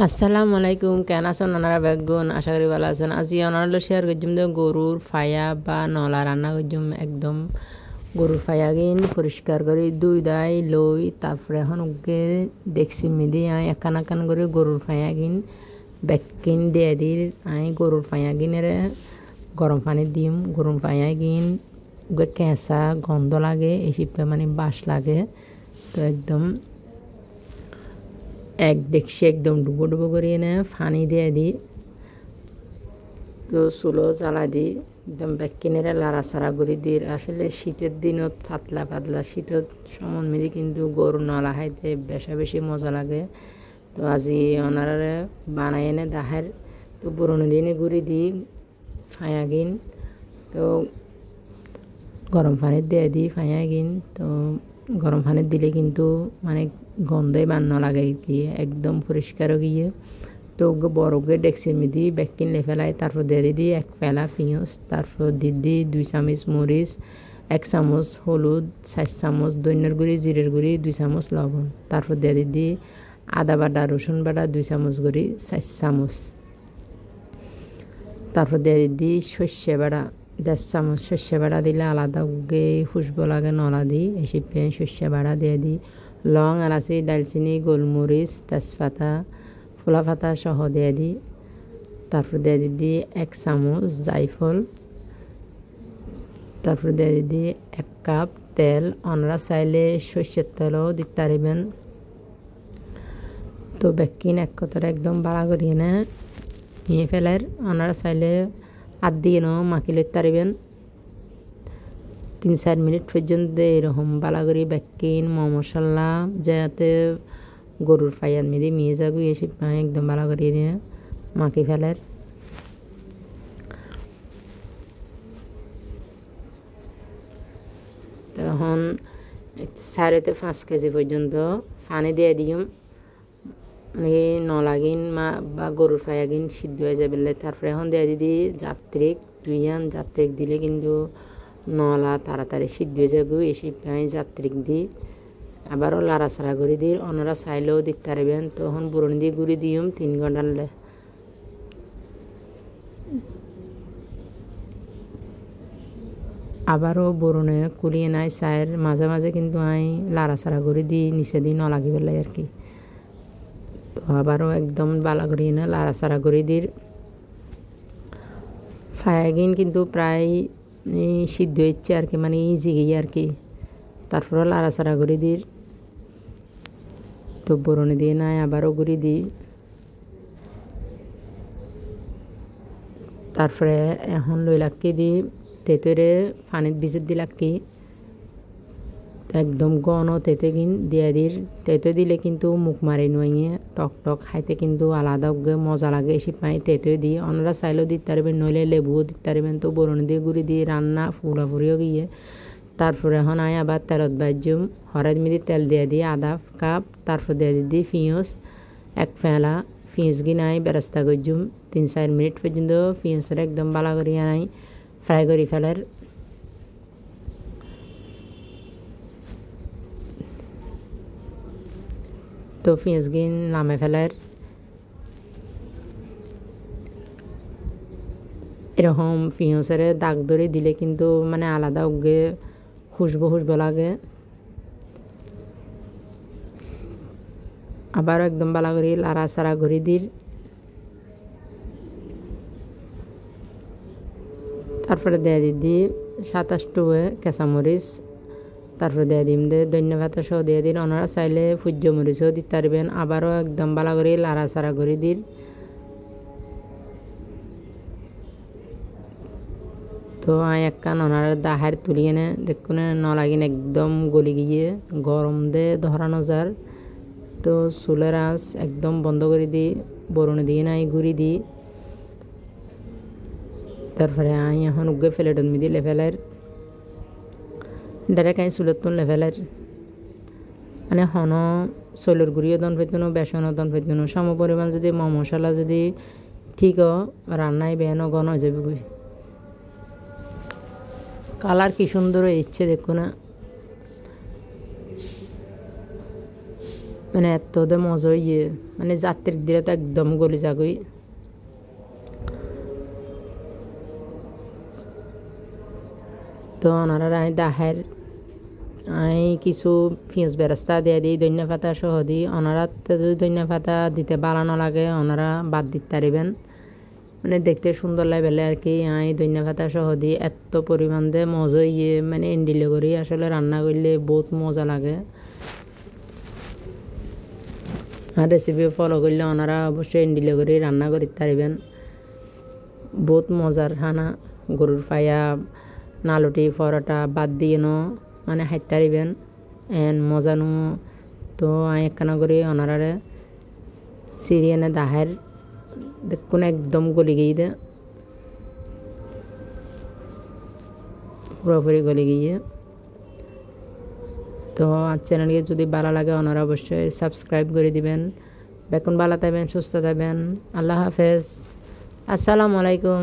আসসালামু আলাইকুম, কেন আছেন ওনারা বেগুন? আশা করি ভালো আছেন। আজি ওনারা শেয়ার করছুম যে গরুর ফায়া বা নলা রান্না করছুম। একদম গরুর ফায়া গিন পরিষ্কার করে দুই দাই লই, তারপরে এখন উগে দেখছি মিদি আই একান একান করে গরুর ফায়া গিন বেকিন দিয়ে দি আই গরুর ফায়া গিনেরে গরম পানি দিম। গরম ফায়া গিন উগে কেঁচা গন্ধ লাগে, এসিপে মানে বাস লাগে। তো একদম এক দেখছি একদম ডুবো ডুবো করে এনে পানি দিয়ে দিই। তো চুলো জ্বালা দিই, একদম ব্যাকিনেরে লাড়াচাড়া করে দিই। আসলে শীতের দিনত পাতলা পাতলা শীতের সমন মিলি কিন্তু গরু নলা খাইতে বেশা বেশি মজা লাগে। তো আজি ওনারে বানাই এনে দাহের। তো পুরোনো দিনে গুড়ি দিই ফায়া গিন। তো গরম পানির দিয়ে দিই ফায়া গিন। তো গরম পানির দিলে কিন্তু মানে গন্ধই বান্ন লাগে কি একদম পরিষ্কার গিয়ে। তো বড়কে ডেক্সির মিদি ব্যাকিন লে ফেলাই, তারপর দিয়ে দিদি এক ফেলা পিঁয়াজ, তারপর দিদি 2 চামচ মরিচ, 1 চামচ হলুদ, 4 চামচ ধনিয়ার গুঁড়ি, জিরের গুঁড়ি, 2 চামচ লবণ, তারপর দিয়ে দিদি আদা বাটা রসুন বাটা 2 চামচ গুঁড়ি, 4 চামচ, তারপর দিয়ে দিদি সর্ষে বাটা 1.5 চামচ। সর্ষে বাটা দিলে আলাদা উগে খুশবু লাগে নলা দিই, এসে সর্ষে বাটা দিয়ে দিই। লং, এলাচি, দালচিনি, গোলমরিচ, তেজপাতা, ফোলা পাতা সহ দিয়ে দিই। তারপর দিয়ে দিদি 1 চামচ জায়ফল, তারপর দিয়ে দিদি 1 কাপ তেল। ওনারা চাইলে সর্ষের তেলও দিতে পারবেন। তো বেকিন এক কথাটা একদম বাড়া করিয়ে নিয়ে ফেলার। ওনারা চাইলে হাত দিয়ে মাখি লইতে পারবেন। 3-4 মিনিট পর্যন্ত এরকম বালা করি বেকিন মশলা যাতে গরুর ফাইয়ার মেদি মিয়ে যাগু এসে একদম বালা করিয়ে নিয়ে মাখি ফেলার। তখন 4-5 কেজি পর্যন্ত পানি দিয়ে দিম। মানে নলাগিন বা গরুর ফায়াগিন সিদ্ধ হয়ে যাবে। তারপরে এখন দিয়ে দিদি যাত্রিক 2 যাত্রিক দিলে কিন্তু নলা তাড়াতাড়ি সিদ্ধ হয়ে যাবে। এসে যাত্রিক দিই, আবারও লাড়াচাড়া করে দিই। ওনারা চাইলেও দিতে পারবেন। তখন পুরনি দিয়ে গুঁড়ি দিম 3 ঘন্টা আনলে। আবারও বরণে কুলিয়ে নাই চায়ের মাঝে মাঝে কিন্তু আই লাড়াচাড়া করে দিই, নিচে দিই নলাগি বেলাই আর কি। তো আবারও একদম বালা করিয়ে না লাড়াচাড়া করে দিই। ফায়াগিন কিন্তু প্রায় সিদ্ধ হচ্ছে আর কি, মানে ইজি গিয়ে আর কি। তারপরে লাড়াচাড়া করে দিই। তো বরণে দিয়ে নাই আবারও করে দিই। তারপরে এখন লই লাক্কি দিই তেতরে পানিত ভিজে দি লাক্কি একদম ঘন তেতে কিন দিয়ে দির। তেতো দিলে কিন্তু মুখ মারি নইয়ে টক টক খাইতে কিন্তু আলাদা মজা লাগে। এসে পাই তেতো দিই। ওনারা চাইলেও দিতে পারবেন, নইলে লেবুও দিতে পারবেন। তো বরণি দিয়ে গুঁড়ি দিয়ে রান্না ফুরাফুরিও গিয়ে। তারপরে এখন আই আবার তেলত বাজুম। হরেদ মিদি তেল দিয়ে দিই আধা কাপ। তারপর দিয়ে দিই পিঁয়াজ 1 ফেলা। পিঁয়াজ গিয়ে নাই বেরাস্তা করজুম 3-4 মিনিট পর্যন্ত পিঁয়াজের একদম বালা করি আনাই ফ্রাই করি ফেলার। তো পেঁয়াজ গিন নামে ফেলার। এরকম পেঁয়াজের দাগ ধরে দিলে কিন্তু মানে আলাদা উগে খুশবু লাগে। আবার একদম বালা করি লাড়াচাড়া করে দিই। তারপরে দিয়ে দিদি 27 টুয়ে কাঁচামরিচ, তারপরে দিয়ে দিম ধনিয়া পাতা সহ দিয়ে দিন। ওনারা চাইলে সূর্যমরিচও দিতে পারবেন। আবারও একদম বালা করে লাড়াচাড়া করে দিন। তো এক কান ওনারা দাহার তুলিয়ে নে দেখুন নলাগিন একদম গলি গিয়ে গরম দে ধরানো যার। তো চুলের আঁচ একদম বন্ধ করে দিই। বরণে দিয়ে নাই গুঁড়ি দিই। তারপরে আই এখন উগে প্লেটের মিদি লেফেলার ডাইরেক্ট আই চুলের তুন লেফেলার। মানে হন চৈলের গুঁড়িও দন ফেতুনো, বেসনও দন ফেতুনো। সম পরিমাণ যদি মশলা যদি ঠিক রান্নায় বেয়ানো গণ হয়ে যাবে। কালার কি সুন্দর ইচ্ছে দেখো না। মানে এত মজা ইয়ে মানে যাত্রীর দিলে তো একদম গলি যাগই। তো ওনারা আমি দাহের আমি কিছু পিঁয়াজ বেরেস্তা দিয়ে দিই ধনিয়া পাতা সহ দিই। ওনারা যদি ধনিয়া পাতা দিতে বালানো লাগে ওনারা বাদ দিতে পারিবেন, মানে দেখতে সুন্দর লাগবে আর কি। আমি ধনিয়া পাতা সহ দিই, এত পরিমাণ দিয়ে মজা ইয়ে মানে এন্ডিলে করি আসলে রান্না করলে বহুত মজা লাগে। আর রেসিপি ফলো করলে ওনারা অবশ্যই এন্ডিলে করে রান্না করতে পারিবেন। বহুত মজার খানা, গরুর পায়া নালুটি পরোটা বাদ দিয়ে মানে খাইতে পারিবেন এন মজানো। তো আমি একখানা করে ওনারারে সিরিয়ানে দাহের দেখুন একদম গলি গিয়ে দে পুরোপুরি গলি গিয়ে। তো চ্যানেলকে যদি ভালো লাগে ওনারা অবশ্যই সাবস্ক্রাইব করে দিবেন। বেকুন ভালো থাকবেন, সুস্থ থাকবেন। আল্লাহ হাফেজ, আসসালামু আলাইকুম।